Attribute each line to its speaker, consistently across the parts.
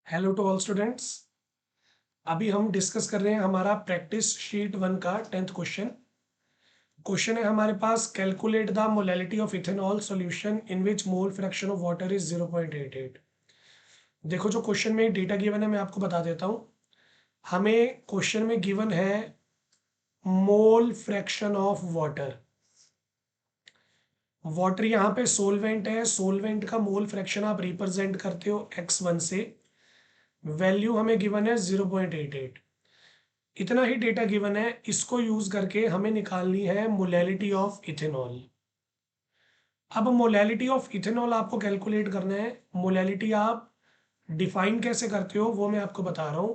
Speaker 1: Hello to all students. अभी हम discuss कर रहे हैं हमारा प्रैक्टिस शीट 1 का 10th क्वेश्चन। क्वेश्चन है हमारे पास, calculate the molality of ethanol solution in which mole fraction of water is 0.88। देखो, जो क्वेश्चन में डेटा गिवन है मैं आपको बता देता हूँ। हमें क्वेश्चन में गिवन है मोल फ्रैक्शन ऑफ वाटर। वाटर यहाँ पे सोलवेंट है, सोलवेंट का मोल फ्रैक्शन आप रिप्रेजेंट करते हो x1 से। वैल्यू हमें गिवन है 0.88। इतना ही डेटा गिवन है, इसको यूज करके हमें निकालनी है मोलैलिटी ऑफ इथेनॉल। अब मोलैलिटी ऑफ इथेनॉल आपको कैलकुलेट करना है। मोलैलिटी आप डिफाइन कैसे करते हो वो मैं आपको बता रहा हूं।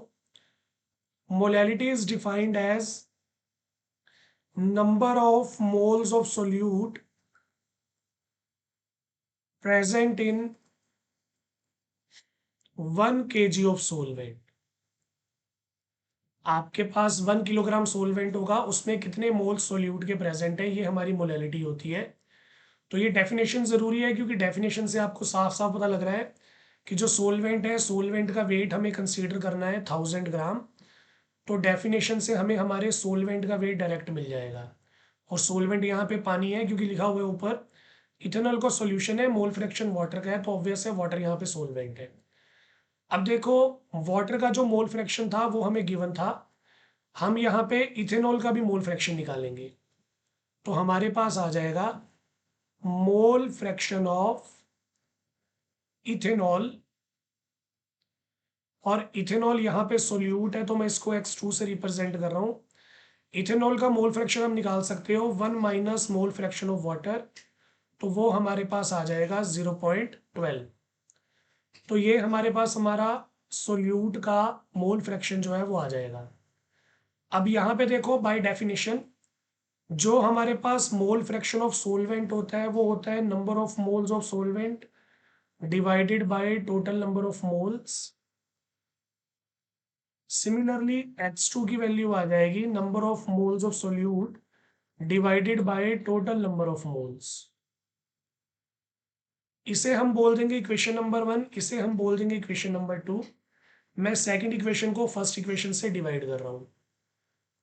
Speaker 1: Molality is defined as number of moles of solute present in 1 kg of solvent. आपके पास 1 किलोग्राम सोलवेंट होगा, उसमें कितने मोल सोल्यूट के प्रेजेंट है, ये हमारी मोलैलिटी होती है। तो ये डेफिनेशन जरूरी है, क्योंकि डेफिनेशन से आपको साफ साफ पता लग रहा है कि जो सोलवेंट है, सोलवेंट का वेट हमें कंसीडर करना है 1000 ग्राम। तो डेफिनेशन से हमें हमारे सोलवेंट का वेट डायरेक्ट मिल जाएगा। और सोलवेंट यहाँ पे पानी है, क्योंकि लिखा हुआ है ऊपर इथेनॉल का सॉल्यूशन है, मोल फ्रैक्शन वाटर का है, तो ऑब्वियस है वाटर यहाँ पे सोलवेंट है। अब देखो, वाटर का जो मोल फ्रैक्शन था वो हमें गिवन था। हम यहाँ पे इथेनॉल का भी मोल फ्रैक्शन निकालेंगे, तो हमारे पास आ जाएगा मोल फ्रैक्शन ऑफ इथेनॉल। और इथेनॉल यहाँ पे सोल्यूट है, तो मैं इसको x2 से रिप्रेजेंट कर रहा हूँ। इथेनॉल का मोल फ्रैक्शन हम निकाल सकते हो 1 minus mole fraction of water, तो वो हमारे पास आ जाएगा 0.12। तो ये हमारे पास हमारा सोल्यूट का मोल फ्रैक्शन जो है वो आ जाएगा। अब यहाँ पे देखो, बाय डेफिनेशन जो हमारे पास मोल फ्रैक्शन ऑफ सोलवेंट होता है वो होता है number of moles of solvent divided by total number of moles. Similarly H2 की वैल्यू आ जाएगी number of moles of solute divided by total number of moles. इसे हम बोल देंगे इक्वेशन नंबर 1, इसे हम बोल देंगे इक्वेशन नंबर 2। मैं सेकंड इक्वेशन को फर्स्ट इक्वेशन से डिवाइड कर रहा हूं,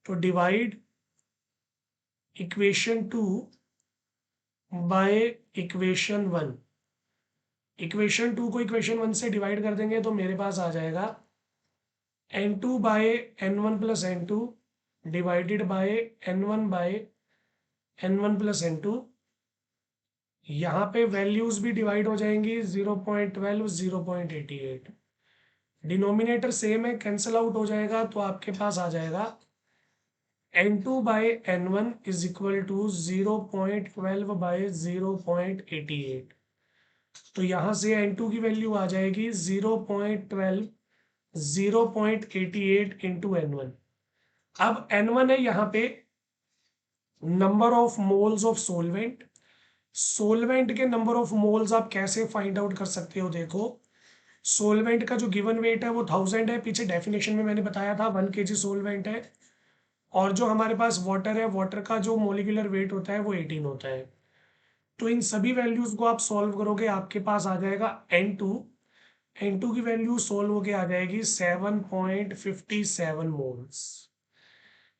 Speaker 1: तो divide equation 2 by equation 1। Equation 2 को इक्वेशन 1 से डिवाइड कर देंगे तो मेरे पास आ जाएगा n2 by n1 plus n2 divided by n1 by n1 plus n2। यहाँ पे वैल्यूज भी डिवाइड हो जाएंगी, 0.12 0.88। डिनोमिनेटर सेम है, कैंसिल आउट हो जाएगा, तो आपके पास आ जाएगा n2 by n1 is equal to 0.12 by 0.88। तो यहाँ से n2 की वैल्यू आ जाएगी 0.12 0.88 इंटू n1। अब n1 है यहाँ पे number of moles of solvent. Solvent के नंबर ऑफ मोल्स आप कैसे फाइंड आउट कर सकते हो? देखो, सोलवेंट का जो गिवन वेट है वो 1000 है, पीछे डेफिनेशन में मैंने बताया था 1 kg सोलवेंट है। और जो हमारे पास वाटर है, वाटर का जो मोलिकुलर वेट होता है वो 18 होता है। तो इन सभी वैल्यूज को आप सॉल्व करोगे, आपके पास आ जाएगा n2। n2 की वैल्यू सोल्व होके आ जाएगी 7.57 मोल्स।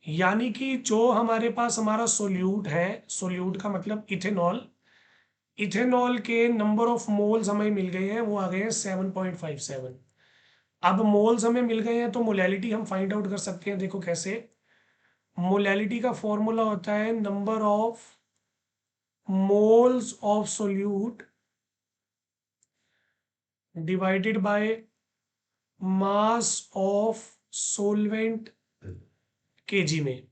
Speaker 1: यानी कि जो हमारे पास हमारा सोल्यूट है, सोल्यूट का मतलब इथेनॉल, इथेनॉल के नंबर ऑफ मोल्स हमें मिल गए हैं, वो आ गए हैं 7.57। अब मोल्स हमें मिल गए हैं तो मोलैलिटी हम फाइंड आउट कर सकते हैं। देखो कैसे, मोलैलिटी का फॉर्मूला होता है number of moles of solute divided by mass of solvent KG में।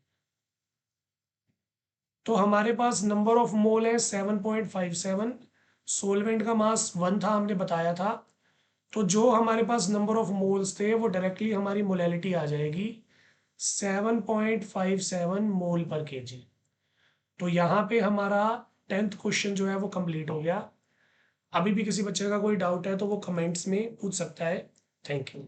Speaker 1: तो हमारे पास नंबर ऑफ मोल है 7.57, सोलवेंट का मास 1 था, हमने बताया था। तो जो हमारे पास नंबर ऑफ मोल्स थे वो डायरेक्टली हमारी मोलैलिटी आ जाएगी 7.57 मोल पर केजी। तो यहाँ पे हमारा 10th क्वेश्चन जो है वो कंप्लीट हो गया। अभी भी किसी बच्चे का कोई डाउट है तो वो कमेंट्स में पूछ सकता है। Thank you.